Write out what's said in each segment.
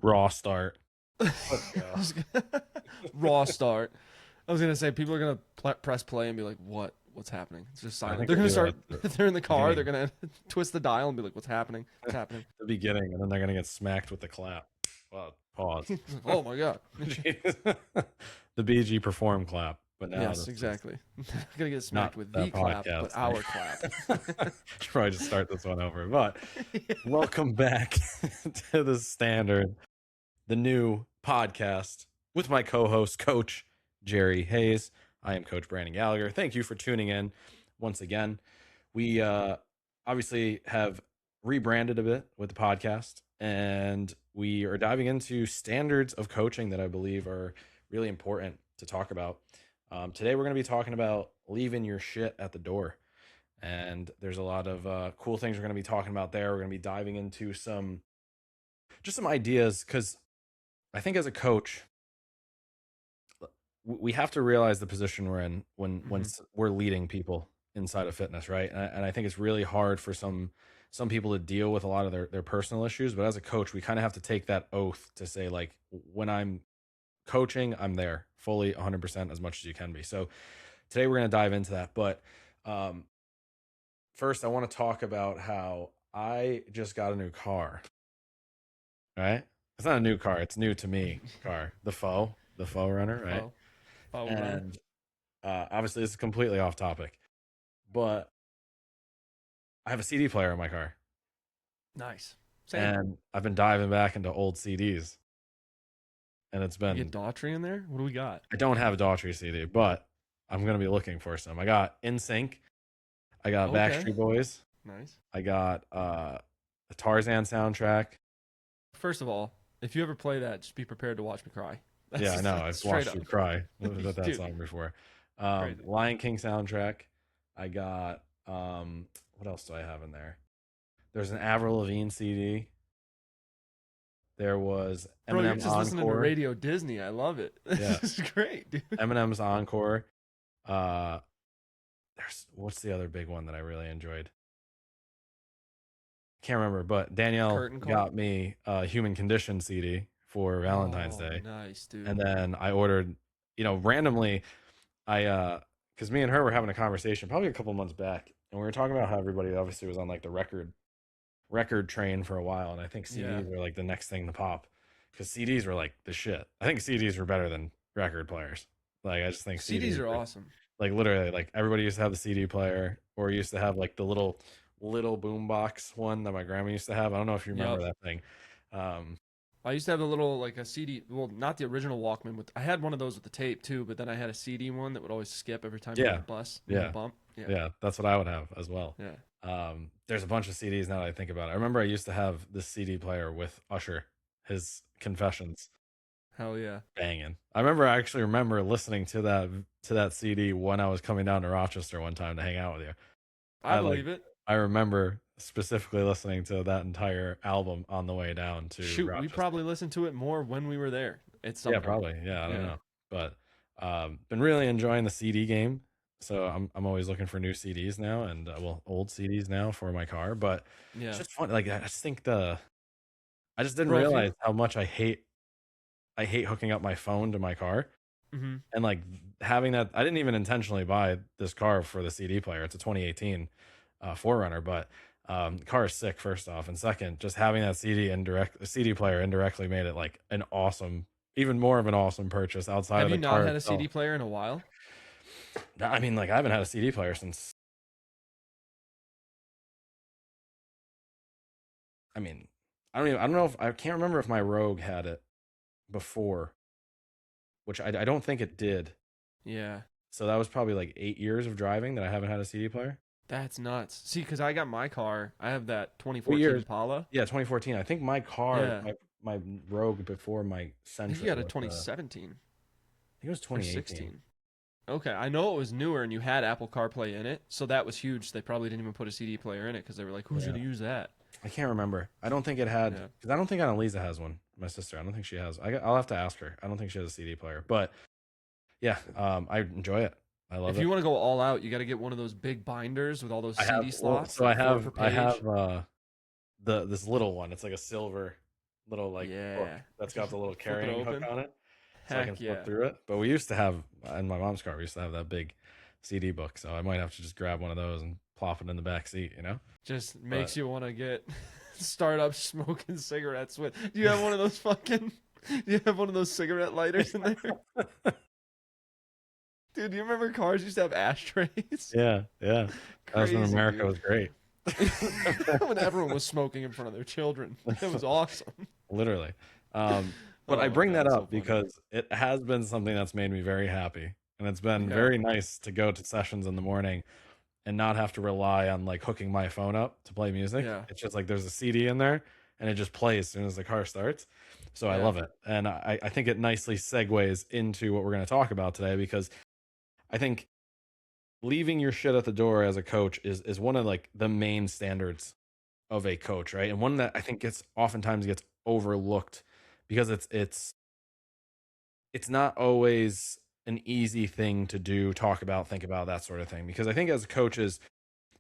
Raw start. Let's go. Raw start. I was gonna say people are gonna press play and be like, What's happening? It's just silent. They're gonna start. If they're in the car, they're gonna twist the dial and be like, "What's happening? What's happening?" The beginning, and then they're gonna get smacked with the clap. Well, pause. Oh my god. The BG perform clap. But now yes, exactly. Gonna get smacked with the clap, but our clap. Should probably just start this one over. But welcome back to the Standard, the new podcast with my co-host, Coach Jerry Hayes. I am Coach Brandon Gallagher. Thank you for tuning in once again. We obviously have rebranded a bit with the podcast, and we are diving into standards of coaching that I believe are really important to talk about. Today, we're going to be talking about leaving your shit at the door. And there's a lot of cool things we're going to be talking about there. We're going to be diving into some ideas, because I think as a coach, we have to realize the position we're in when we're leading people inside of fitness, right? And I think it's really hard for some people to deal with a lot of their personal issues. But as a coach, we kind of have to take that oath to say, like, when I'm coaching, I'm there fully 100% as much as you can be. So today we're going to dive into that. But first, I want to talk about how I just got a new car. Right? It's not a new car. It's new to me car. The faux runner, right? Faux and obviously this is completely off topic, but I have a CD player in my car. Nice. Same. And I've been diving back into old CDs. And it's been... You get Daughtry in there? What do we got? I don't have a Daughtry CD, but I'm going to be looking for some. I got NSYNC. I got Backstreet Boys. Nice. I got the Tarzan soundtrack. First of all, if you ever play that, just be prepared to watch me cry. Yeah, I know. I've watched you cry with that song before. Lion King soundtrack. I got... what else do I have in there? There's an Avril Lavigne CD. There was Eminem's Bro, you're just Encore. listening to Radio Disney. I love it. Yeah. This is great, dude. Eminem's Encore. What's the other big one that I really enjoyed? Can't remember, but Danielle got me a Human Condition CD for Valentine's Day. Nice, dude. And then I ordered, randomly, because me and her were having a conversation probably a couple months back, and we were talking about how everybody obviously was on like the record train for a while, and I think CDs were like the next thing to pop, because CDs were like the shit. I think CDs were better than record players. Like, I just think CDs are awesome. Like, literally, like, everybody used to have the CD player, or used to have like the little boombox one that my grandma used to have. I don't know if you remember that thing. I used to have a little, like, a CD, well, not the original Walkman. I had one of those with the tape too, but then I had a CD one that would always skip every time you had a bus. Yeah. Bump. Yeah, that's what I would have as well. Yeah. There's a bunch of CDs now that I think about it. I remember I used to have this CD player with Usher, his Confessions. Hell yeah. Banging. I actually remember listening to that CD when I was coming down to Rochester one time to hang out with you. I believe it. I remember specifically listening to that entire album on the way down to Rochester. We probably listened to it more when we were there. Probably. Yeah, I don't know. But been really enjoying the CD game. So I'm always looking for new CDs now, and old CDs now for my car. But it's just fun. Like, I just think I just didn't realize how much I hate hooking up my phone to my car. Mm-hmm. And like having that, I didn't even intentionally buy this car for the CD player. It's a 2018 4Runner, but the car is sick, first off, and second, just having that CD player indirectly made it like an awesome, even more of an awesome purchase outside of the car. Have you not had a CD player in a while? I mean, like, I haven't had a CD player since, I mean, I don't know if I can't remember if my Rogue had it before, which I don't think it did. Yeah. So that was probably like 8 years of driving that I haven't had a CD player. That's nuts. See, because I got my car. I have that 2014 Impala. Yeah, 2014. I think my car, my Rogue before my Sentra. You had a 2017. I think it was 2018. Okay, I know it was newer, and you had Apple CarPlay in it, so that was huge. They probably didn't even put a CD player in it because they were like, "Who's going to use that?" I can't remember. I don't think it had, because I don't think Annalisa has one. My sister, I don't think she has. I'll have to ask her. I don't think she has a CD player, but yeah, I enjoy it. I love it. If you want to go all out, you got to get one of those big binders with all those CD slots. So I have this little one. It's like a silver little like book Yeah. that's got the little Flip it carrying hook open. on it, so I can Heck flip yeah. through it. But we used to have in my mom's car, we used to have that big CD book, so I might have to just grab one of those and plop it in the back seat, you know. Just But makes you want to get start up smoking cigarettes with. Do you have one of those fucking? Do you have one of those cigarette lighters in there? Dude, do you remember cars used to have ashtrays? yeah, yeah, that was when Crazy, America dude. was great. When everyone was smoking in front of their children. It was awesome. Literally. But I Oh my bring that god, so up funny. because it has been something that's made me very happy. And it's been Yeah. very nice to go to sessions in the morning and not have to rely on like hooking my phone up to play music. Yeah. It's just like there's a CD in there and it just plays as soon as the car starts. So I Yeah. love it. And I think it nicely segues into what we're going to talk about today, because I think leaving your shit at the door as a coach is one of like the main standards of a coach, right? And one that I think gets oftentimes gets overlooked because it's not always an easy thing to do, talk about, think about, that sort of thing. Because I think as coaches,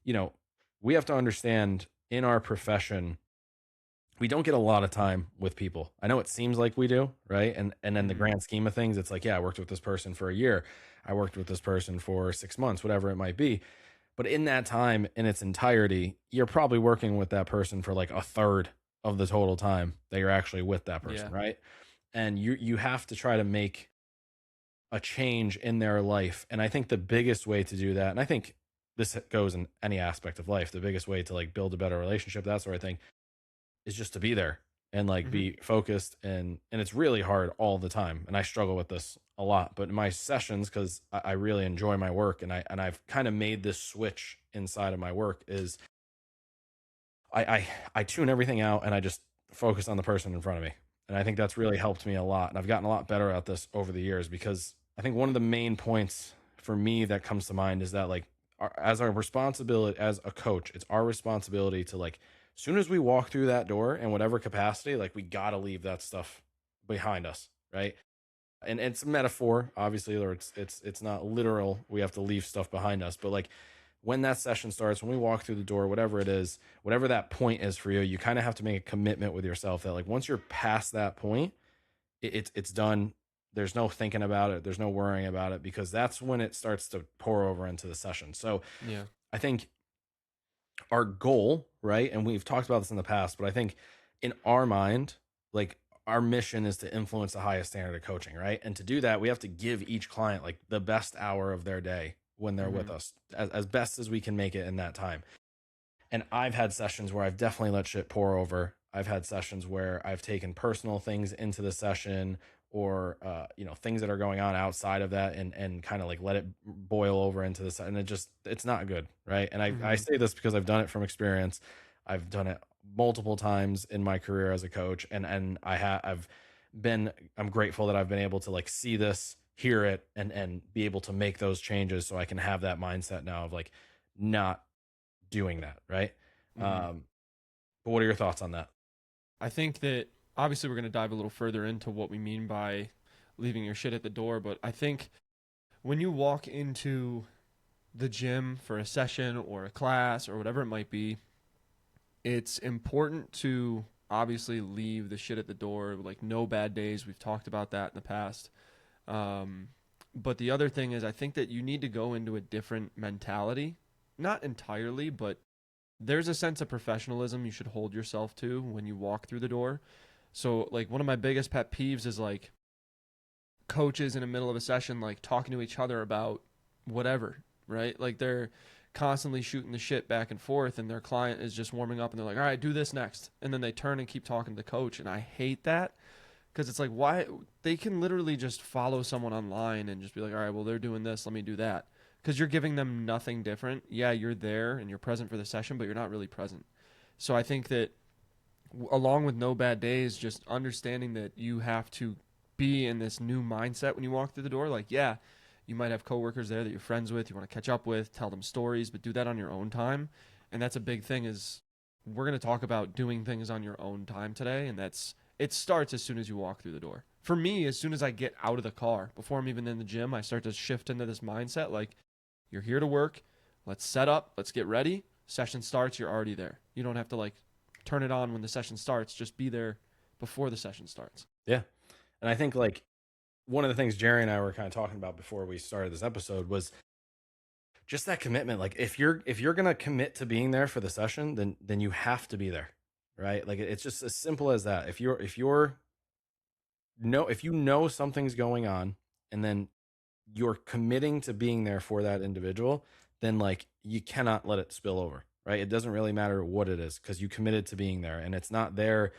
you know, we have to understand in our profession, we don't get a lot of time with people. I know it seems like we do, right? And in the Mhm. grand scheme of things, it's like, yeah, I worked with this person for a year. I worked with this person for 6 months, whatever it might be. But in that time, in its entirety, you're probably working with that person for like a third of the total time that you're actually with that person, Yeah. right? And you have to try to make a change in their life. And I think the biggest way to do that, and I think this goes in any aspect of life, the biggest way to like build a better relationship, that sort of thing, is just to be there and like Mhm. be focused. And it's really hard all the time, and I struggle with this a lot. But in my sessions, because I really enjoy my work, and I've kind of made this switch inside of my work, is I tune everything out and I just focus on the person in front of me. And I think that's really helped me a lot. And I've gotten a lot better at this over the years, because I think one of the main points for me that comes to mind is that like as our responsibility as a coach, it's our responsibility to like, as soon as we walk through that door in whatever capacity, like we got to leave that stuff behind us, right? And it's a metaphor, obviously, or it's not literal. We have to leave stuff behind us, but like when that session starts, when we walk through the door, whatever it is, whatever that point is for you, you kind of have to make a commitment with yourself that like once you're past that point, it's done. There's no thinking about it. There's no worrying about it, because that's when it starts to pour over into the session. So Yeah. I think our goal, right? And we've talked about this in the past, but I think in our mind, like our mission is to influence the highest standard of coaching, right? And to do that, we have to give each client like the best hour of their day when they're with Mhm. us, as best as we can make it in that time. And I've had sessions where I've definitely let shit pour over. I've had sessions where I've taken personal things into the session, or things that are going on outside of that, and kind of like let it boil over into this, and it's not good, right? And I Mhm. say this because I've done it from experience. I've done it multiple times in my career as a coach, and I'm grateful that I've been able to like see this, hear it, and be able to make those changes so I can have that mindset now of like not doing that, right? Mhm. Um, but what are your thoughts on that? I think that obviously we're going to dive a little further into what we mean by leaving your shit at the door, but I think when you walk into the gym for a session or a class or whatever it might be, it's important to obviously leave the shit at the door, like no bad days. We've talked about that in the past. Um, but the other thing is, I think that you need to go into a different mentality. Not entirely, but there's a sense of professionalism you should hold yourself to when you walk through the door. So, like, one of my biggest pet peeves is like coaches in the middle of a session, like talking to each other about whatever, right? Like, they're constantly shooting the shit back and forth, and their client is just warming up and they're like, all right, do this next. And then they turn and keep talking to the coach. And I hate that because it's like, why? They can literally just follow someone online and just be like, all right, well, they're doing this, let me do that. Because you're giving them nothing different. Yeah, you're there and you're present for the session, but you're not really present. So I think that along with no bad days, just understanding that you have to be in this new mindset when you walk through the door. Like, yeah, you might have coworkers there that you're friends with, you want to catch up with, tell them stories, but do that on your own time. And that's a big thing is we're going to talk about doing things on your own time today, and it starts as soon as you walk through the door. For me, as soon as I get out of the car, before I'm even in the gym, I start to shift into this mindset like you're here to work, let's set up, let's get ready. Session starts, you're already there. You don't have to like turn it on when the session starts. Just be there before the session starts. Yeah. And I think like one of the things Jerry and I were kind of talking about before we started this episode was just that commitment. Like if you're going to commit to being there for the session, then you have to be there. Right? Like it's just as simple as that. If you know something's going on and then you're committing to being there for that individual, then like you cannot let it spill over, right? It doesn't really matter what it is because you committed to being there and it's not their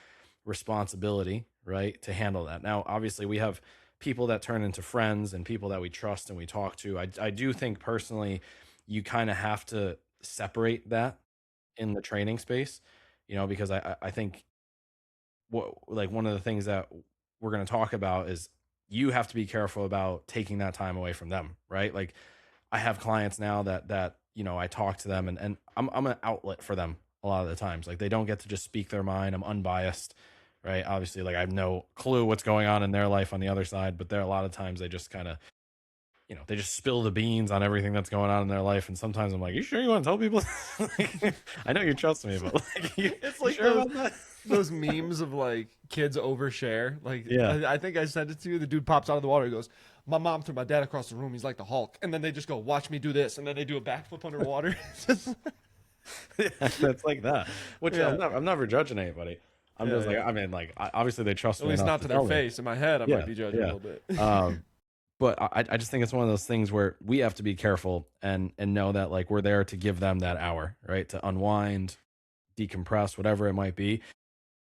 responsibility, right, to handle that. Now, obviously, we have people that turn into friends and people that we trust and we talk to. I do think personally, you kind of have to separate that in the training space, because I think like one of the things that we're going to talk about is you have to be careful about taking that time away from them, right? Like I have clients now that I talk to them and I'm an outlet for them a lot of the times. Like they don't get to just speak their mind. I'm unbiased, right? Obviously, like I have no clue what's going on in their life on the other side, but there are a lot of times they just kind of they just spill the beans on everything that's going on in their life. And sometimes I'm like, you sure you want to tell people? Like, I know you trust me, but like, it's like sure about that? Those memes of like kids overshare. Like, yeah, I think I sent it to you. The dude pops out of the water. He goes, my mom threw my dad across the room. He's like the Hulk. And then they just go, watch me do this. And then they do a backflip underwater. yeah, that's like that. Which Yeah. I'm never judging anybody. I'm just like, I mean, like, obviously they trust At me least enough not to tell their me. face. In my head, I might be judging a little bit. But I just think it's one of those things where we have to be careful and know that like we're there to give them that hour, right? To unwind, decompress, whatever it might be.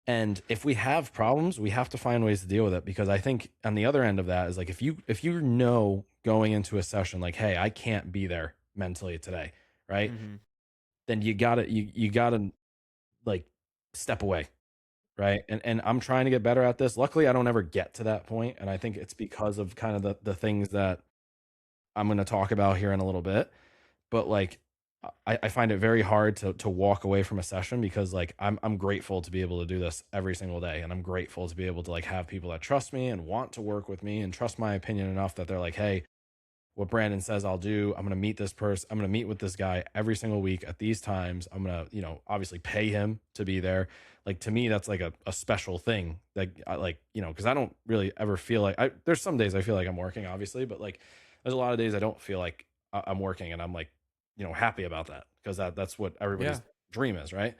And if we have problems, we have to find ways to deal with it, because I think on the other end of that is like if you know going into a session like, hey, I can't be there mentally today, right? Mm-hmm. Then you gotta like step away, right? And I'm trying to get better at this. Luckily, I don't ever get to that point, and I think it's because of kind of the things that I'm going to talk about here in a little bit. But like I find it very hard to walk away from a session, because like I'm grateful to be able to do this every single day, and I'm grateful to be able to like have people that trust me and want to work with me and trust my opinion enough that they're like, hey, what Brandon says I'll do. I'm going to meet this person. I'm going to meet with this guy every single week at these times. I'm going to, obviously pay him to be there. Like to me, that's like a special thing. Like I like, cause I don't really ever feel like there's some days I feel like I'm working, obviously, but like there's a lot of days I don't feel like I'm working, and I'm like, happy about that, because that's what everybody's dream is. Right.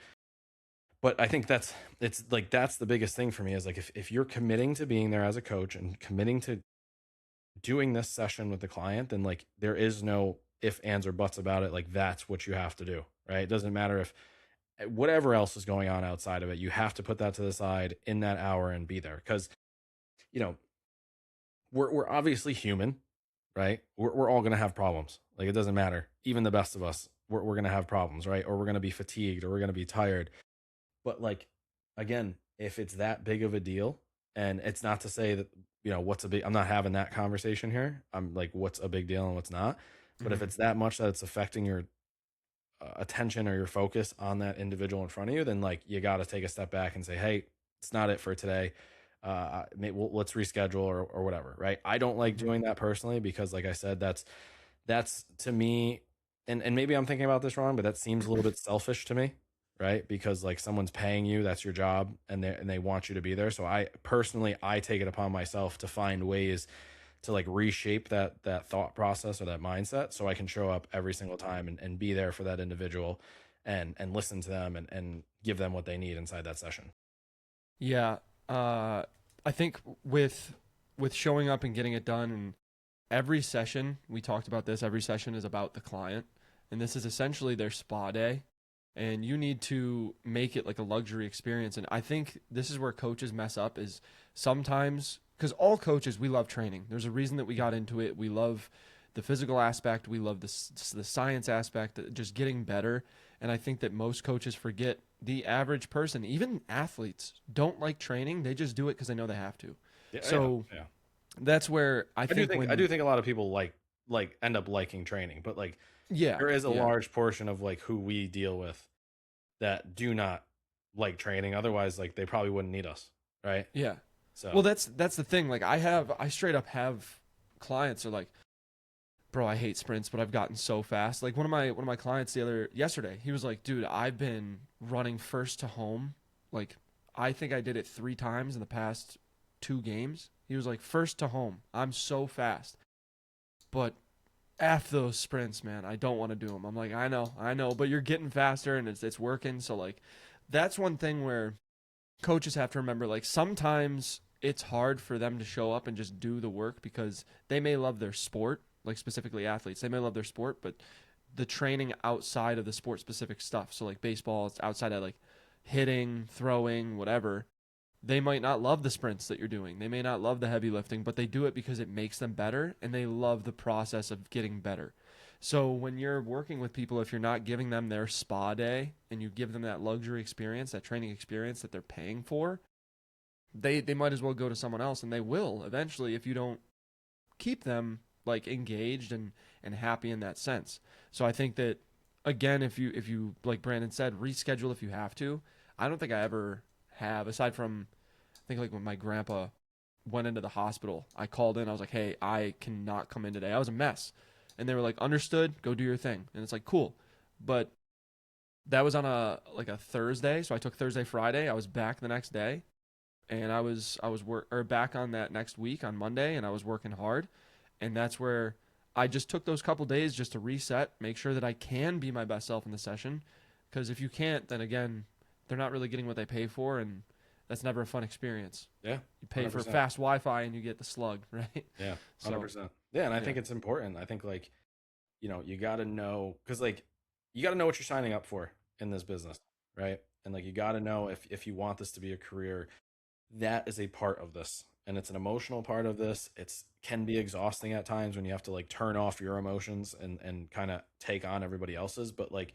But I think that's the biggest thing for me is like, if you're committing to being there as a coach and committing to doing this session with the client, then like there is no if, ands, or buts about it. Like that's what you have to do, right? It doesn't matter if whatever else is going on outside of it, you have to put that to the side in that hour and be there. Because we're obviously human, right? We're all gonna have problems. Like it doesn't matter. Even the best of us, we're gonna have problems, right? Or we're gonna be fatigued, or we're gonna be tired. But like, again, if it's that big of a deal, and it's not to say that, I'm not having that conversation here. I'm like, what's a big deal and what's not. But if it's that much that it's affecting your attention or your focus on that individual in front of you, then like you got to take a step back and say, hey, it's not it for today. Let's reschedule or whatever. Right. I don't like doing that personally, because like I said, that's to me, and maybe I'm thinking about this wrong, but that seems a little bit selfish to me, right? Because like someone's paying you, that's your job, and they want you to be there. So I personally take it upon myself to find ways to like reshape that thought process or that mindset, so I can show up every single time and be there for that individual and listen to them and give them what they need inside that session. Yeah. I think with showing up and getting it done, and every session, we talked about this, every session is about the client, and this is essentially their spa day, and you need to make it like a luxury experience. And I think this is where coaches mess up, is sometimes, because all coaches, we love training. There's a reason that we got into it. We love the physical aspect. We love the science aspect, just getting better. And I think that most coaches forget the average person, even athletes, don't like training. They just do it because they know they have to. Yeah. That's where I do think a lot of people like end up liking training, but like there is a large portion of like who we deal with that do not like training. Otherwise, like they probably wouldn't need us, right? Yeah. So well, that's the thing. Like I straight up have clients are like, bro, I hate sprints, but I've gotten so fast. Like one of my clients yesterday, he was like, dude, I've been running first to home like I think I did it 3 times in the past 2 games. He was like, first to home. I'm so fast. But F those sprints, man. I don't want to do them. I'm like, I know, but you're getting faster and it's working. So like, that's one thing where coaches have to remember. Like sometimes it's hard for them to show up and just do the work because they may love their sport, like specifically athletes. They may love their sport, but the training outside of the sport specific stuff. So like baseball, it's outside of like hitting, throwing, whatever. They might not love the sprints that you're doing. They may not love the heavy lifting, but they do it because it makes them better and they love the process of getting better. So when you're working with people, if you're not giving them their spa day and you give them that luxury experience, that training experience that they're paying for, they might as well go to someone else, and they will eventually if you don't keep them like engaged and happy in that sense. So I think that again, if you like Brandon said, reschedule if you have to. I don't think I ever have, aside from I think like when my grandpa went into the hospital, I called in. I was like, hey, I cannot come in today. I was a mess. And they were like, understood, go do your thing. And it's like, cool. But that was on a Thursday. So I took Thursday, Friday. I was back the next day. And I was back on that next week on Monday, and I was working hard. And that's where I just took those couple days just to reset, make sure that I can be my best self in the session. Because if you can't, then again, they're not really getting what they pay for, and that's never a fun experience. Yeah. You pay 100%. for fast Wi-Fi and you get the slug, right? Yeah. 100%. So, Yeah. And I yeah. think it's important. I think like, you got to know, because like, you got to know what you're signing up for in this business, right? And like, you got to know if you want this to be a career, that is a part of this. And it's an emotional part of this. It's can be exhausting at times when you have to like turn off your emotions and kind of take on everybody else's. But like,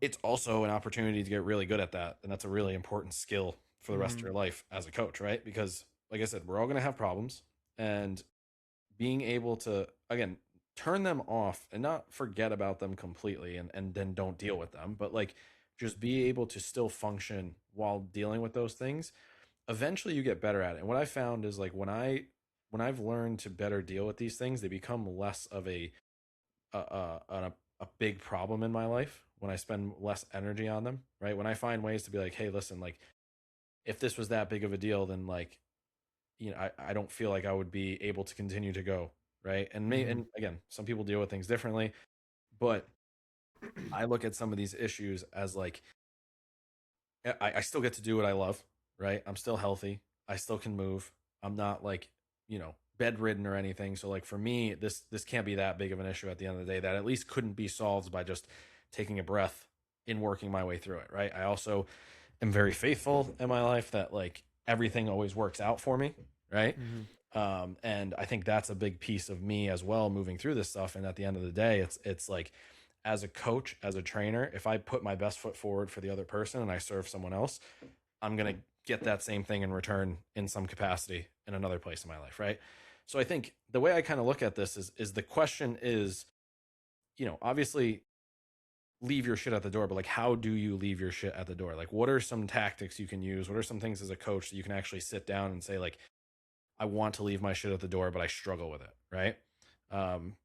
it's also an opportunity to get really good at that. And that's a really important skill for the rest of Mm-hmm. your life as a coach, right? Because like I said, we're all going to have problems, and being able to, again, turn them off and not forget about them completely and then don't deal with them, but like just be able to still function while dealing with those things. Eventually you get better at it. And what I found is like when I've learned to better deal with these things, they become less of a big problem in my life when I spend less energy on them, right? When I find ways to be like, hey, listen, like if this was that big of a deal, then like, I don't feel like I would be able to continue to go, right? Mm-hmm. And again, some people deal with things differently, but I look at some of these issues as like I still get to do what I love, right? I'm still healthy. I still can move. I'm not like, bedridden or anything. So like for me, this can't be that big of an issue at the end of the day that at least couldn't be solved by just taking a breath in working my way through it, right? I also am very faithful in my life that like everything always works out for me, right? Mm-hmm. And I think that's a big piece of me as well moving through this stuff. And at the end of the day, it's like as a coach, as a trainer, if I put my best foot forward for the other person and I serve someone else, I'm gonna get that same thing in return in some capacity in another place in my life, right? So I think the way I kind of look at this is the question is, obviously leave your shit at the door, but like how do you leave your shit at the door? Like what are some tactics you can use? What are some things as a coach that you can actually sit down and say like I want to leave my shit at the door, but I struggle with it, right? Um,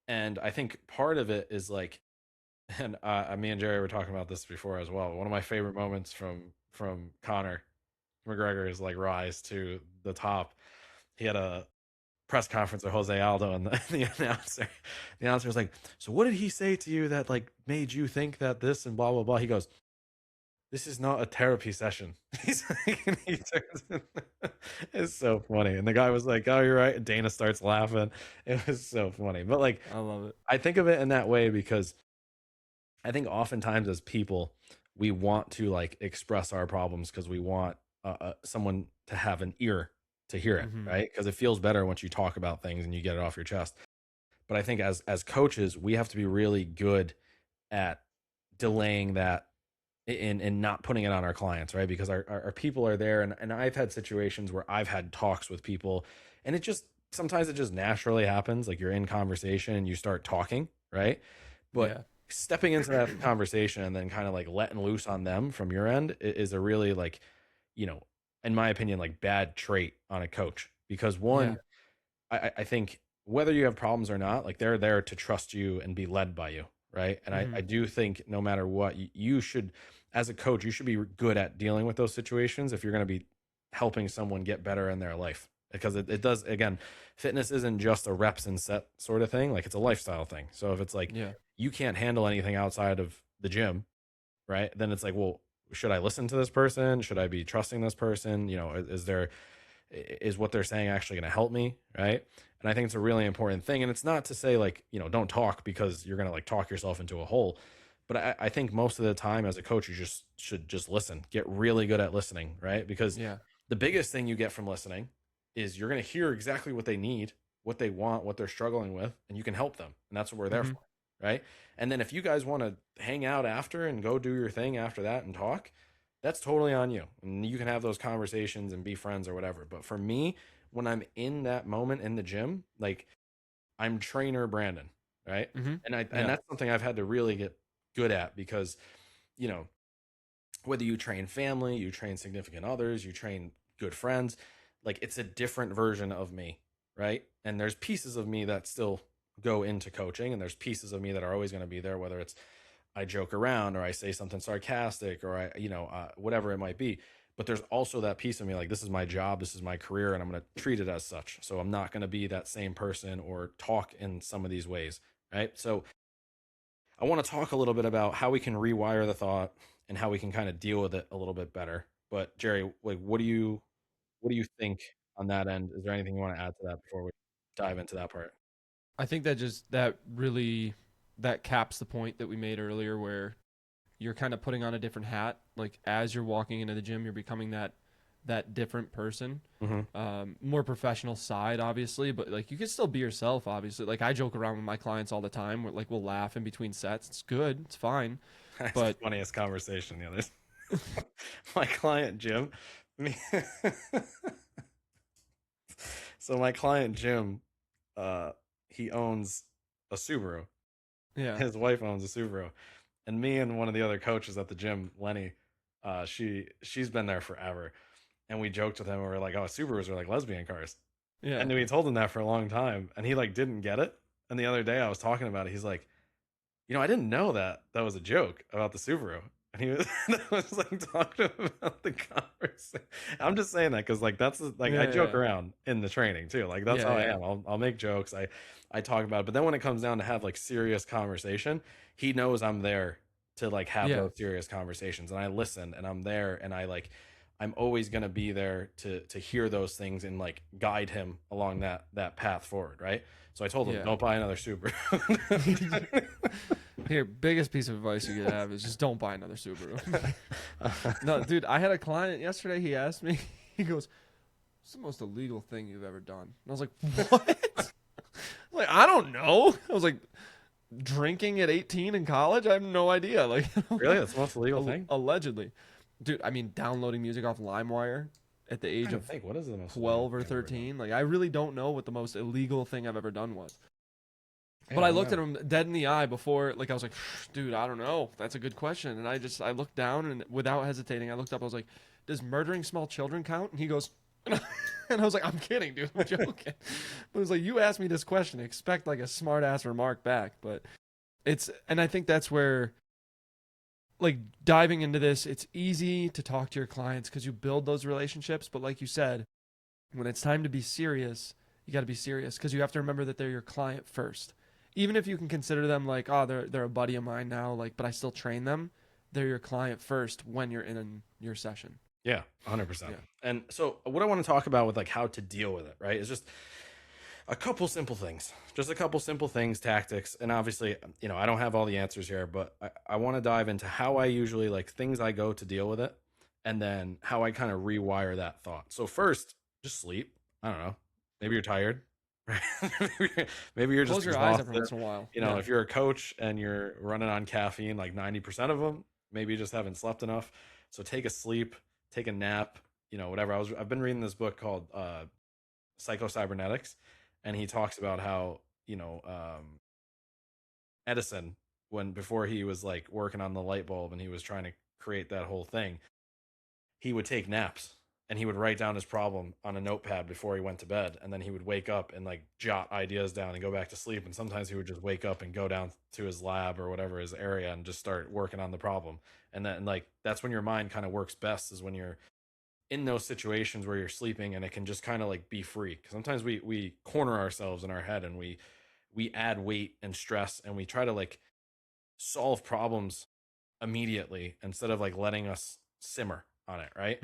and I think part of it is like, and me and Jerry were talking about this before as well. One of my favorite moments from Conor McGregor's like rise to the top. He had a press conference with Jose Aldo, and the announcer was like, "So what did he say to you that like made you think that this and blah blah blah?" He goes, this is not a therapy session. He's like, and he turns, it's so funny. And the guy was like, oh, you're right. And Dana starts laughing. It was so funny. But like, I love it. I think of it in that way because I think oftentimes as people, we want to like express our problems because we want someone to have an ear to hear it, Mm-hmm. right? Because it feels better once you talk about things and you get it off your chest. But I think as coaches, we have to be really good at delaying that and not putting it on our clients, right? Because our people are there. And I've had situations where I've had talks with people and it just sometimes it just naturally happens. Like you're in conversation and you start talking, right? But Yeah. stepping into that conversation and then kind of like letting loose on them from your end is a really like, you know, in my opinion, like bad trait on a coach. Because Yeah. one, I think whether you have problems or not, like they're there to trust you and be led by you, right? And I Mm-hmm. do think no matter what, you should, as a coach, you should be good at dealing with those situations if you're going to be helping someone get better in their life. Because it does, again, fitness isn't just a reps and set sort of thing. Like, it's a lifestyle thing. So if it's like Yeah. you can't handle anything outside of the gym, right? Then it's like, well, should I listen to this person? Should I be trusting this person? You know, is what they're saying actually going to help me, right? And I think it's a really important thing. And it's not to say like, you know, don't talk because you're going to like talk yourself into a hole. But I think most of the time as a coach, you just should just listen, get really good at listening, right? Because Yeah. the biggest thing you get from listening is you're going to hear exactly what they need, what they want, what they're struggling with, and you can help them. And that's what we're there Mm-hmm. for, right? And then if you guys want to hang out after and go do your thing after that and talk, that's totally on you. And you can have those conversations and be friends or whatever. But for me, when I'm in that moment in the gym, like, I'm trainer Brandon, right? Mm-hmm. And Yeah. that's something I've had to really get good at because, you know, whether you train family, you train significant others, you train good friends, like, it's a different version of me, right? And there's pieces of me that still go into coaching, and there's pieces of me that are always going to be there, whether it's I joke around or I say something sarcastic or whatever it might be. But there's also that piece of me, like, this is my job, this is my career, and I'm going to treat it as such. So I'm not going to be that same person or talk in some of these ways, right? So I want to talk a little bit about how we can rewire the thought and how we can kind of deal with it a little bit better. But Jerry, like, what do you think on that end? Is there anything you want to add to that before we dive into that part? I think that really that caps the point that we made earlier where you're kind of putting on a different hat. Like as you're walking into the gym, you're becoming that different person. Mm-hmm. More professional side, obviously, but like you can still be yourself, obviously. Like I joke around with my clients all the time. Like we'll laugh in between sets. It's good. It's fine. That's the But funniest conversation the others. My client Jim. me- So my client Jim, uh, he owns a Subaru. yeah, His wife owns a Subaru, and me and one of the other coaches at the gym, Lenny, she's been there forever, and we joked with him. We were like, "Oh, Subarus are like lesbian cars," yeah, and we told him that for a long time, and he like didn't get it. And the other day I was talking about it. He's like, I didn't know that was a joke about the Subaru. And he was, I was like talking about the conversation. I'm just saying that because like that's like I yeah, joke yeah, around in the training too. Like that's yeah, how I yeah, am. I'll make jokes. I talk about it. But then when it comes down to have like serious conversation, he knows I'm there to like have yeah, those serious conversations, and I listen, and I'm there, and I'm always gonna be there to hear those things and like guide him along that path forward, right? So I told him, yeah. don't buy another Subaru. Here, biggest piece of advice you could have is just don't buy another Subaru. No, dude, I had a client yesterday. He asked me, he goes, "What's the most illegal thing you've ever done?" And I was like, "What?" Like, I don't know. I was like, drinking at 18 in college? I have no idea. Like, Really? That's the most illegal thing? allegedly. Dude, I mean, downloading music off LimeWire at the age I of think, what is the most illegal 12 or thing I've ever done? 13. Like, I really don't know what the most illegal thing I've ever done was. Yeah, But I I don't looked at know. him dead in the eye before, like, I was like, dude, I don't know. That's a good question. And I looked down and without hesitating, I looked up. I was like, does murdering small children count? And he goes, and I was like, I'm kidding, dude. I'm joking. But it was like, you asked me this question. Expect like a smart ass remark back. But and I think that's where, like, diving into this, it's easy to talk to your clients because you build those relationships. But like you said, when it's time to be serious, you got to be serious because you have to remember that they're your client first. Even if you can consider them like, oh, they're a buddy of mine now, like, but I still train them. They're your client first when you're in your session. Yeah, 100%. Yeah. And so what I want to talk about with like how to deal with it, right, is just a couple simple things. Just a couple simple things, tactics. And obviously, I don't have all the answers here, but I want to dive into how I usually like things I go to deal with it, and then how I kind of rewire that thought. So first, just sleep. I don't know. Maybe you're tired, right? Maybe you're just Close your eyes every exhausted. once in a while. Yeah. If you're a coach and you're running on caffeine, like 90% of them, maybe you just haven't slept enough. So take a sleep, take a nap, whatever. I've been reading this book called Psycho-Cybernetics, and he talks about how, Edison, when before he was like working on the light bulb and he was trying to create that whole thing, he would take naps. and he would write down his problem on a notepad before he went to bed, and then he would wake up and like jot ideas down and go back to sleep. And sometimes he would just wake up and go down to his lab or whatever his area and just start working on the problem. And then like that's when your mind kind of works best, is when you're in those situations where you're sleeping and it can just kind of like be free. Because sometimes we corner ourselves in our head and we add weight and stress, and we try to like solve problems immediately instead of like letting us simmer on it, right?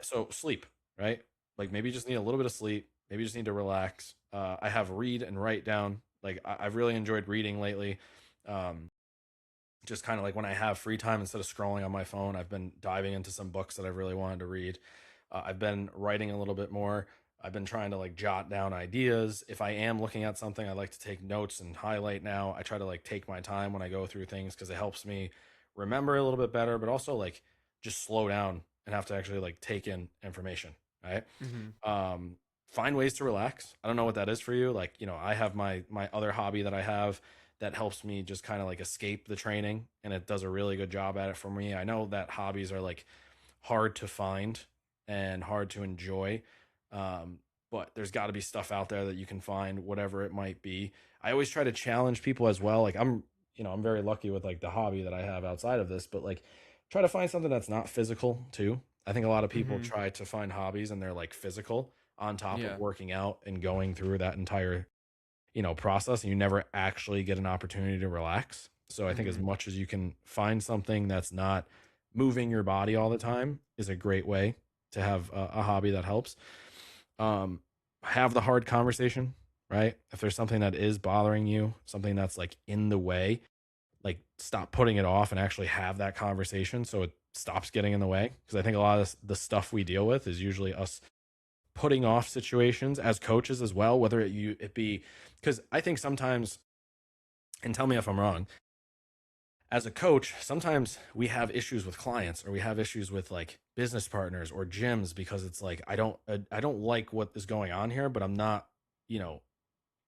So sleep, right? Like maybe you just need a little bit of sleep. Maybe you just need to relax. I have read and write down. Like I've really enjoyed reading lately. Um, just kind of like when I have free time, instead of scrolling on my phone, I've been diving into some books that I've really wanted to read. I've been writing a little bit more. I've been trying to like jot down ideas. If I am looking at something, I like to take notes and highlight now. I try to like take my time when I go through things because it helps me remember a little bit better, but also like just slow down and have to actually like take in information, right? Um, find ways to relax. I don't know what that is for you. Like, you know, I have my other hobby that I have that helps me just kind of like escape the training, and it does a really good job at it for me. I know that hobbies are like hard to find and hard to enjoy. But there's got to be stuff out there that you can find, whatever it might be. I always try to challenge people as well. Like I'm very lucky with like the hobby that I have outside of this, but like try to find something that's not physical too. I think a lot of people try to find hobbies and they're like physical on top of Yeah. working out and going through that entire, process, and you never actually get an opportunity to relax. So I think as much as you can find something that's not moving your body all the time is a great way to have a hobby that helps. Um, have the hard conversation, right? If there's something that is bothering you, something that's like in the way, like stop putting it off and actually have that conversation so it stops getting in the way. Because I think a lot of the stuff we deal with is usually us putting off situations as coaches as well, whether it be, because I think sometimes, and tell me if I'm wrong, as a coach, sometimes we have issues with clients or we have issues with like business partners or gyms because it's like I don't like what is going on here, but I'm not, you know,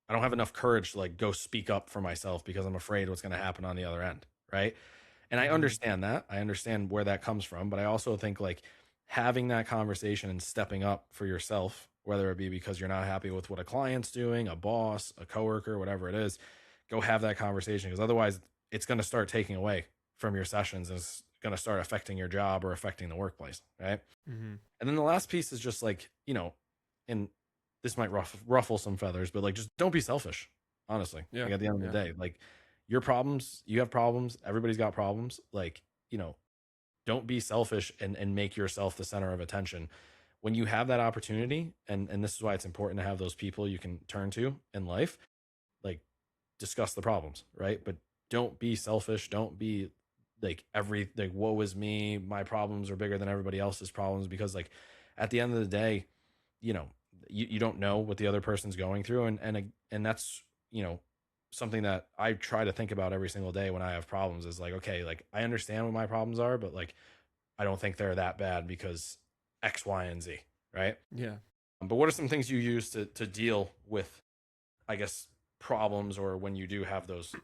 I don't have enough courage to like go speak up for myself because I'm afraid what's going to happen on the other end, right? And I understand that. I understand where that comes from, but I also think like having that conversation and stepping up for yourself, whether it be because you're not happy with what a client's doing, a boss, a coworker, whatever it is, go have that conversation, because otherwise it's going to start taking away from your sessions and it's going to start affecting your job or affecting the workplace, right? And then the last piece is just like, and this might ruffle some feathers, but like just don't be selfish, honestly. Yeah. Like at the end of the day, like your problems, you have problems, everybody's got problems. Like, don't be selfish and make yourself the center of attention. When you have that opportunity, and this is why it's important to have those people you can turn to in life, like discuss the problems, right? But don't be selfish. Don't be like woe is me, my problems are bigger than everybody else's problems, because like at the end of the day, you know, you don't know what the other person's going through, and that's, something that I try to think about every single day when I have problems is like, okay, like I understand what my problems are, but like I don't think they're that bad because X, Y, and Z, right? Yeah. But what are some things you use to deal with, I guess, problems, or when you do have those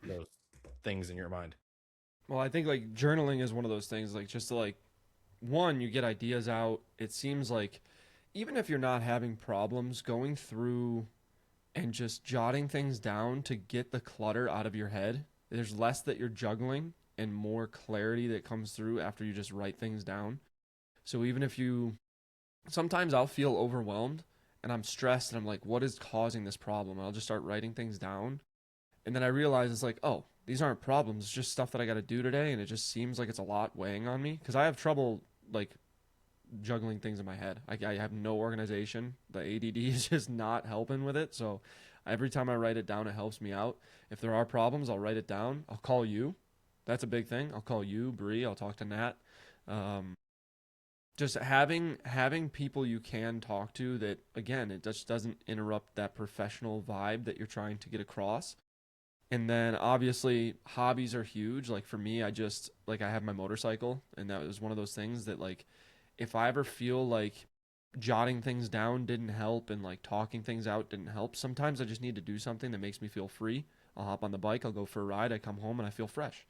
things in your mind? Well, I think like journaling is one of those things, like just to like, one, you get ideas out. It seems like even if you're not having problems, going through and just jotting things down to get the clutter out of your head, there's less that you're juggling and more clarity that comes through after you just write things down. So even if you, sometimes I'll feel overwhelmed and I'm stressed and I'm like, what is causing this problem? And I'll just start writing things down. And then I realize it's like, oh, these aren't problems. It's just stuff that I got to do today. And it just seems like it's a lot weighing on me because I have trouble like juggling things in my head. I have no organization. The ADD is just not helping with it. So every time I write it down, it helps me out. If there are problems, I'll write it down. I'll call you. That's a big thing. I'll call you, Bree. I'll talk to Nat. Just having people you can talk to that, again, it just doesn't interrupt that professional vibe that you're trying to get across. And then obviously hobbies are huge. Like for me, I have my motorcycle, and that was one of those things that like if I ever feel like jotting things down didn't help and like talking things out didn't help, sometimes I just need to do something that makes me feel free. I'll hop on the bike, I'll go for a ride, I come home and I feel fresh.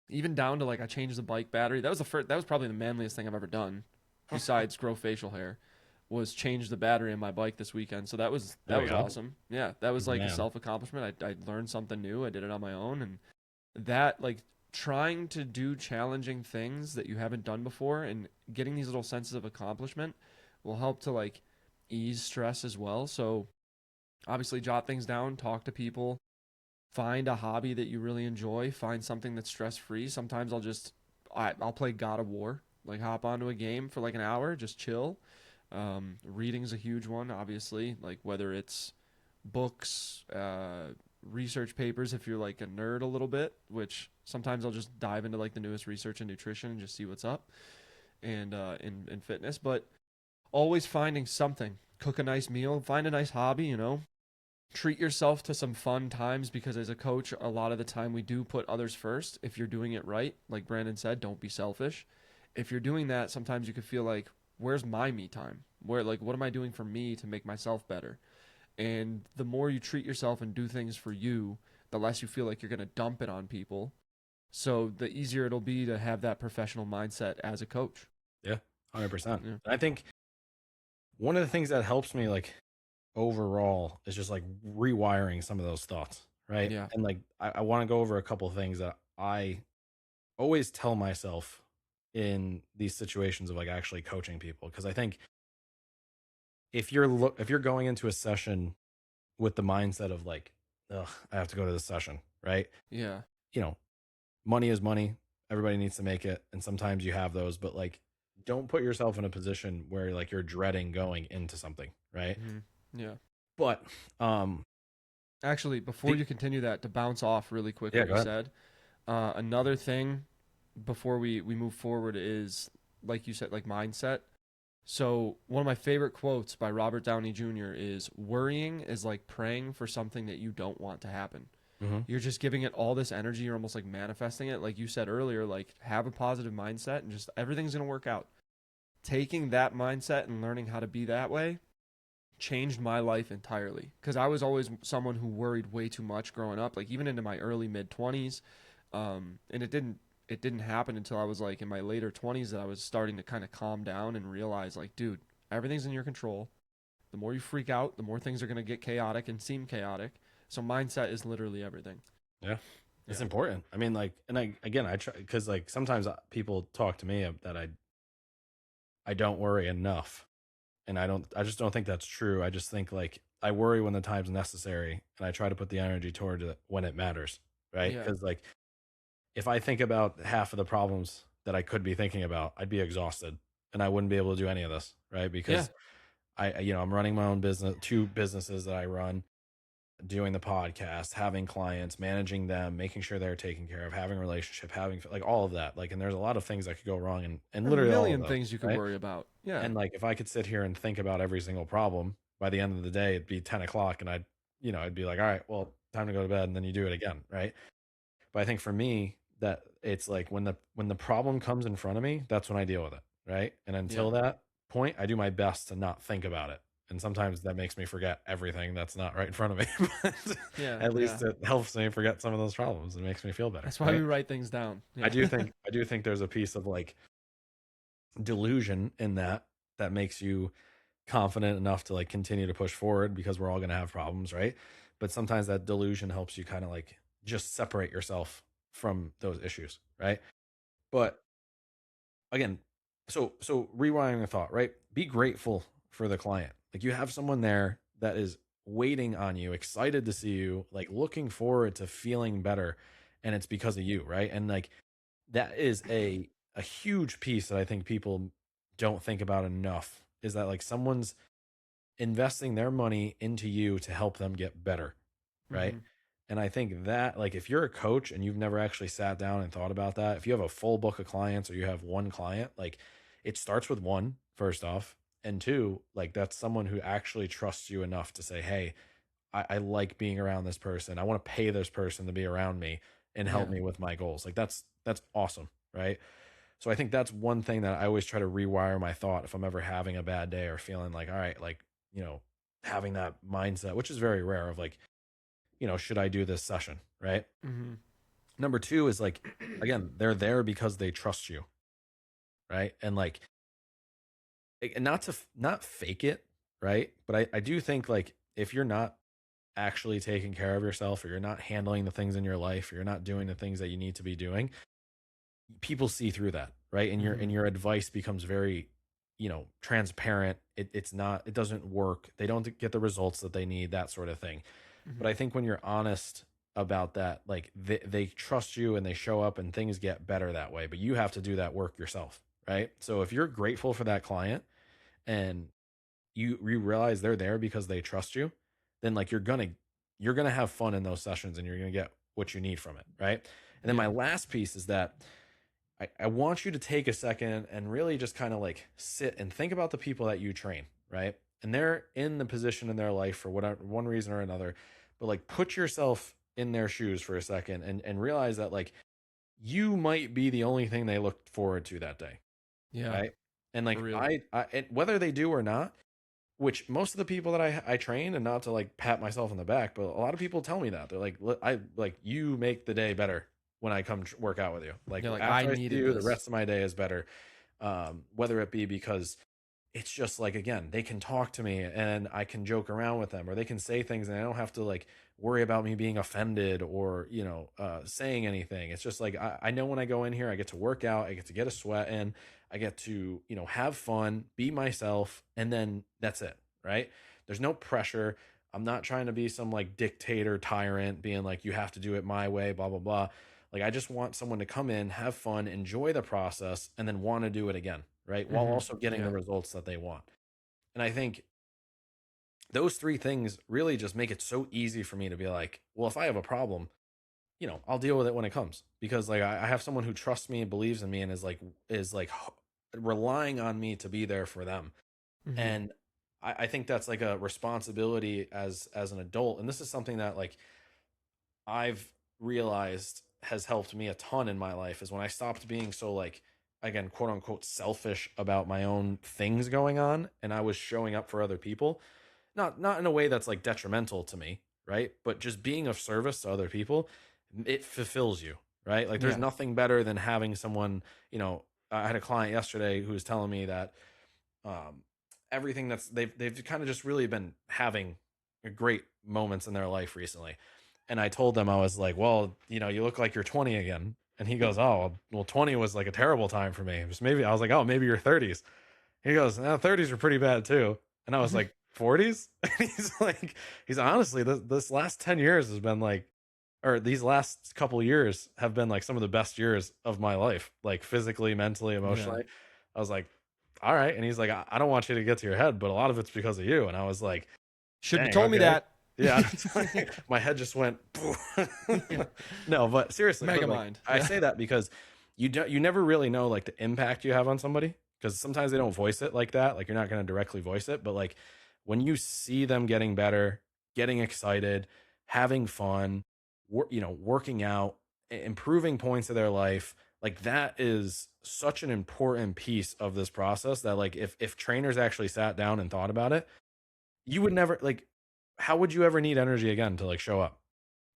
Even down to like I changed the bike battery. That was probably the manliest thing I've ever done. besides grow facial hair, was change the battery in my bike this weekend. So that was awesome. Yeah, that was like a self accomplishment. I learned something new. I did it on my own, and that, like, trying to do challenging things that you haven't done before and getting these little senses of accomplishment will help to like ease stress as well. So obviously jot things down, talk to people, find a hobby that you really enjoy, find something that's stress free. Sometimes I'll play God of War, like hop onto a game for like an hour, just chill. Reading's a huge one, obviously, like whether it's books, research papers, if you're like a nerd a little bit, which sometimes I'll just dive into like the newest research in nutrition and just see what's up, and in fitness. But always finding something, cook a nice meal, find a nice hobby, treat yourself to some fun times, because as a coach, a lot of the time we do put others first. If you're doing it right, like Brandon said, don't be selfish. If you're doing that, sometimes you could feel like, where's my me time? Where, like, what am I doing for me to make myself better? And the more you treat yourself and do things for you, the less you feel like you're going to dump it on people. So the easier it'll be to have that professional mindset as a coach. Yeah, 100%. Yeah. I think one of the things that helps me, like, overall is just like rewiring some of those thoughts, right? Yeah. And like I want to go over a couple of things that I always tell myself in these situations of like actually coaching people, because I think if you're going into a session with the mindset of like, ugh, I have to go to this session, right? Yeah. Money is money. Everybody needs to make it, and sometimes you have those, but like, don't put yourself in a position where like you're dreading going into something, right? Mm-hmm. Yeah. But actually, before you continue that, to bounce off really quick what you said, another thing before we move forward is, like you said, like mindset. So one of my favorite quotes by Robert Downey Jr. is, worrying is like praying for something that you don't want to happen. Mm-hmm. You're just giving it all this energy. You're almost like manifesting it. Like you said earlier, like have a positive mindset and just everything's going to work out. Taking that mindset and learning how to be that way changed my life entirely, because I was always someone who worried way too much growing up, like even into my early mid 20s, and it didn't happen until I was like in my later 20s that I was starting to kind of calm down and realize, like, dude, everything's in your control. The more you freak out, the more things are going to get chaotic and seem chaotic. So mindset is literally everything. Yeah, it's important. I mean, like, and I try, because like sometimes people talk to me that I don't worry enough. And I just don't think that's true. I just think like I worry when the time's necessary, and I try to put the energy toward it when it matters. Right. Because like if I think about half of the problems that I could be thinking about, I'd be exhausted and I wouldn't be able to do any of this. Right. Because I'm running my own business, 2 businesses that I run, doing the podcast, having clients, managing them, making sure they're taken care of, having a relationship, having like all of that. Like, and there's a lot of things that could go wrong, and literally a million all of those, things you could worry about. Yeah. And like, if I could sit here and think about every single problem, by the end of the day, it'd be 10 o'clock and I'd be like, all right, well, time to go to bed. And then you do it again. Right. But I think for me, that it's like when the problem comes in front of me, that's when I deal with it. Right. And until that point, I do my best to not think about it. And sometimes that makes me forget everything that's not right in front of me. But at least it helps me forget some of those problems. It makes me feel better. That's why we write things down. I do think there's a piece of like delusion in that makes you confident enough to like continue to push forward, because we're all going to have problems, right? But sometimes that delusion helps you kind of like just separate yourself from those issues, right? But again, so rewinding the thought, right? Be grateful for the client. Like, you have someone there that is waiting on you, excited to see you, like looking forward to feeling better, and it's because of you, right? And like that is a huge piece that I think people don't think about enough, is that like someone's investing their money into you to help them get better, right? Mm-hmm. And I think that, like, if you're a coach and you've never actually sat down and thought about that, if you have a full book of clients or you have one client, like, it starts with one, first off, and 2, like, that's someone who actually trusts you enough to say, hey, I like being around this person. I want to pay this person to be around me and help me with my goals. Like, that's awesome, right? So I think that's one thing that I always try to rewire my thought if I'm ever having a bad day or feeling like, all right, like, having that mindset, which is very rare, of like, should I do this session, right? Mm-hmm. Number 2 is like, again, they're there because they trust you, right? And like, not fake it, right? But I do think like if you're not actually taking care of yourself, or you're not handling the things in your life, or you're not doing the things that you need to be doing, people see through that, right? And Mm-hmm. your advice becomes very, transparent. It doesn't work. They don't get the results that they need, that sort of thing. Mm-hmm. But I think when you're honest about that, like they trust you and they show up and things get better that way. But you have to do that work yourself, right? So if you're grateful for that client and you realize they're there because they trust you, then like you're gonna have fun in those sessions and you're gonna get what you need from it, right? And then my Yeah. last piece is that I want you to take a second and really just kind of like sit and think about the people that you train, right? And they're in the position in their life for whatever one reason or another, but like put yourself in their shoes for a second and realize that like you might be the only thing they look forward to that day, Yeah. right? And For like real. and whether they do or not, which most of the people that I train, and not to like pat myself on the back, but a lot of people tell me that they're like, I like you make the day better when I come work out with you. Like You're like, I after I see needed you, the this. rest of my day is better. Whether it be because it's just like, again, they can talk to me and I can joke around with them, or they can say things and I don't have to like worry about me being offended or saying anything. It's just like I know when I go in here, I get to work out, I get to get a sweat in, I get to have fun, be myself, and then that's it, right? There's no pressure. I'm not trying to be some like dictator tyrant being like, you have to do it my way, blah blah blah. Like I just want someone to come in, have fun, enjoy the process, and then want to do it again, right? While Mm-hmm. also getting the Yeah. results that they want. And I think those three things really just make it so easy for me to be like, well, if I have a problem, I'll deal with it when it comes, because like I have someone who trusts me and believes in me and is like relying on me to be there for them. Mm-hmm. And I think that's like a responsibility as an adult. And this is something that like I've realized has helped me a ton in my life, is when I stopped being so like, again, quote unquote, selfish about my own things going on, and I was showing up for other people, not in a way that's like detrimental to me, right? But just being of service to other people, it fulfills you, right? Like there's Yeah. nothing better than having someone, I had a client yesterday who was telling me that um, everything that's they've kind of just really been having great moments in their life recently. And I told them, I was like, well, you look like you're 20 again. And he goes, oh, well, 20 was like a terrible time for me. It was maybe I was like, oh, maybe your 30s. He goes, no, 30s were pretty bad too. And I was like, 40s? And he's honestly, this last 10 years has been like, or these last couple years have been like some of the best years of my life, like physically, mentally, Yeah. emotionally. I was like, all right. And he's like, I don't want you to get to your head, but a lot of it's because of you. And I was like, Shouldn't have dang, told me okay. that. Yeah. My head just went, Yeah. no, but seriously, Mega but like, mind. I Yeah. say that because you never really know like the impact you have on somebody, because sometimes they don't voice it like that. Like you're not going to directly voice it, but like when you see them getting better, getting excited, having fun, working out, improving points of their life, like that is such an important piece of this process that like if trainers actually sat down and thought about it, you would never like, how would you ever need energy again to like show up,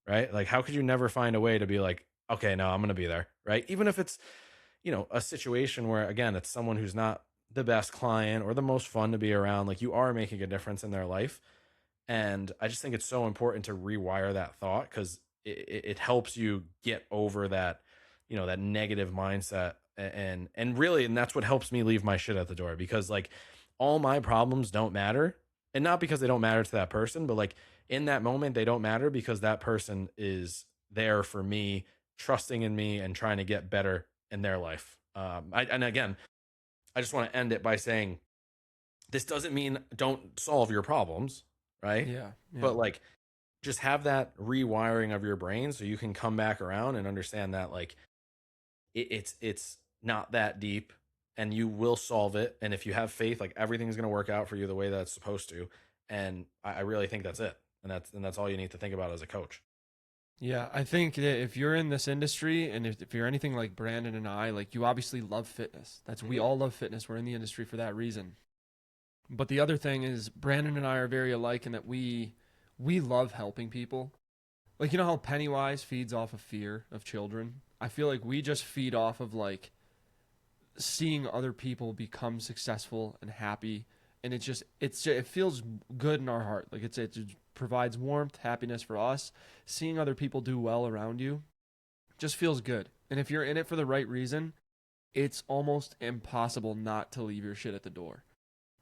right? Like how could you never find a way to be like, okay, no, I'm going to be there, right? Even if it's, a situation where again, it's someone who's not the best client or the most fun to be around, like you are making a difference in their life. And I just think it's so important to rewire that thought, because it helps you get over that, that negative mindset. And really, and that's what helps me leave my shit at the door, because like all my problems don't matter. And not because they don't matter to that person, but like in that moment, they don't matter because that person is there for me, trusting in me and trying to get better in their life. And again, I just want to end it by saying this doesn't mean don't solve your problems, right? Yeah. Yeah. But like just have that rewiring of your brain so you can come back around and understand that like it's not that deep, and you will solve it. And if you have faith, like everything's going to work out for you the way that it's supposed to. And I really think that's it. And that's all you need to think about as a coach. Yeah, I think that if you're in this industry and if you're anything like Brandon and I, like you obviously love fitness. We Mhm. all love fitness. We're in the industry for that reason. But the other thing is Brandon and I are very alike in that we love helping people. Like you know how Pennywise feeds off of fear of children? I feel like we just feed off of like seeing other people become successful and happy, and it feels good in our heart. Like it provides warmth, happiness for us. Seeing other people do well around you just feels good. And if you're in it for the right reason, it's almost impossible not to leave your shit at the door.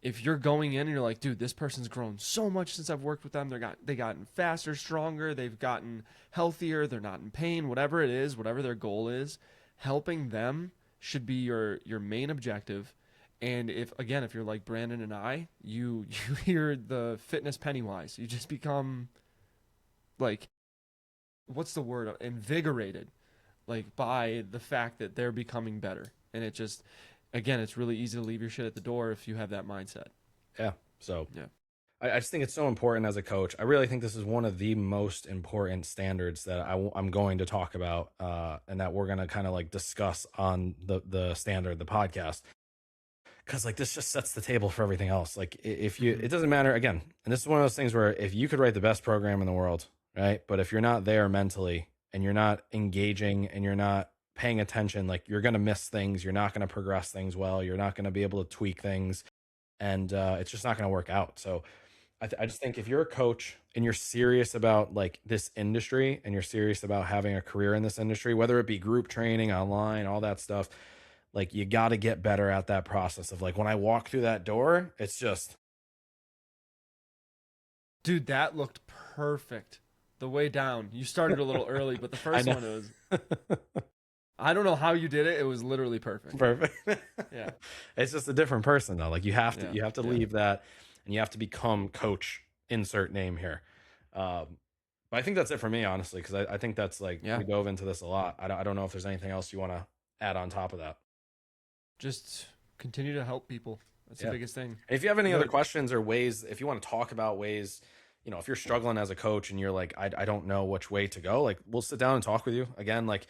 If you're going in and you're like, dude, this person's grown so much since I've worked with them. They gotten faster, stronger. They've gotten healthier. They're not in pain. Whatever it is, whatever their goal is, helping them should be your main objective. And if you're like Brandon and I, you hear the fitness Pennywise. You just become like, what's the word? Invigorated, like by the fact that they're becoming better. And it just, again, it's really easy to leave your shit at the door if you have that mindset. Yeah. So yeah, I just think it's so important as a coach. I really think this is one of the most important standards that I'm going to talk about, and that we're going to kind of like discuss on the standard, the podcast. Because like this just sets the table for everything else. Like if you, it doesn't matter again. And this is one of those things where if you could write the best program in the world, right? But if you're not there mentally and you're not engaging and you're not paying attention, like you're going to miss things. You're not going to progress things well. You're not going to be able to tweak things, and it's just not going to work out. So I just think if you're a coach and you're serious about like this industry and you're serious about having a career in this industry, whether it be group training, online, all that stuff, like you got to get better at that process of like when I walk through that door, it's just. Dude, that looked perfect. The way down. You started a little early, but the first one was. I don't know how you did it. It was literally perfect. Perfect. Yeah. It's just a different person though. Like you have to leave that, and you have to become coach, insert name here. But I think that's it for me, honestly, because I think that's like we dove into this a lot. I don't know if there's anything else you want to add on top of that. Just continue to help people. That's the biggest thing. And if you have any other questions or ways, if you want to talk about ways, you know, if you're struggling as a coach and you're like, I don't know which way to go, like we'll sit down and talk with you again. Like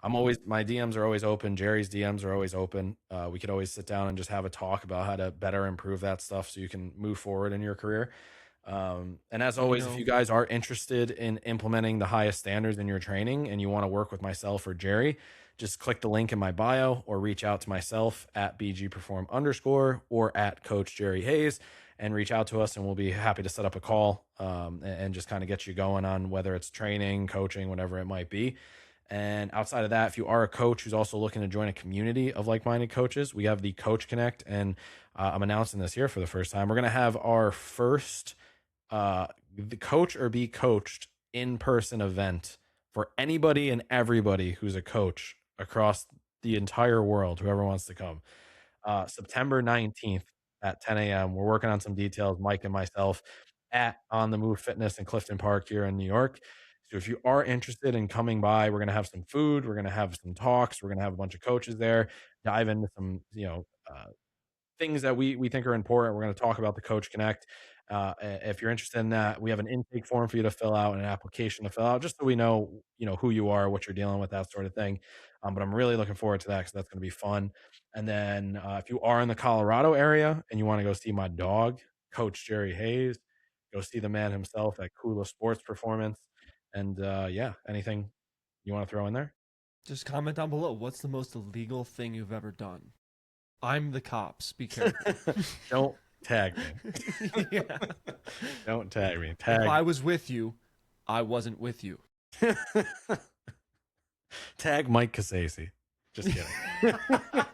my DMs are always open. Jerry's DMs are always open. We could always sit down and just have a talk about how to better improve that stuff so you can move forward in your career. And as always, if you guys are interested in implementing the highest standards in your training and you want to work with myself or Jerry, just click the link in my bio or reach out to myself at bgperform_ or at Coach Jerry Hayes and reach out to us, and we'll be happy to set up a call and just kind of get you going on whether it's training, coaching, whatever it might be. And outside of that, if you are a coach who's also looking to join a community of like-minded coaches, we have the Coach Connect, and I'm announcing this here for the first time. We're going to have our first the Coach or Be Coached in-person event for anybody and everybody who's a coach across the entire world, whoever wants to come. September 19th at 10 a.m. We're working on some details, Mike and myself, at On the Move Fitness in Clifton Park here in New York. So if you are interested in coming by, we're going to have some food. We're going to have some talks. We're going to have a bunch of coaches there, dive into some, things that we think are important. We're going to talk about the Coach Connect. If you're interested in that, we have an intake form for you to fill out and an application to fill out, just so we know, who you are, what you're dealing with, that sort of thing. But I'm really looking forward to that because that's going to be fun. And then if you are in the Colorado area and you want to go see my dog, Coach Jerry Hayes, go see the man himself at Kula Sports Performance. And anything you want to throw in there? Just comment down below. What's the most illegal thing you've ever done? I'm the cops. Be careful. Don't tag me. Yeah. Don't tag me. If I was with you, I wasn't with you. Tag Mike Casasi. Just kidding. I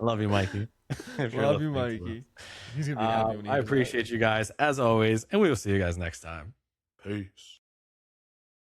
love you, Mikey. Love you, Mikey. He's gonna be happy when he I appreciate you guys as always, and we will see you guys next time. Peace.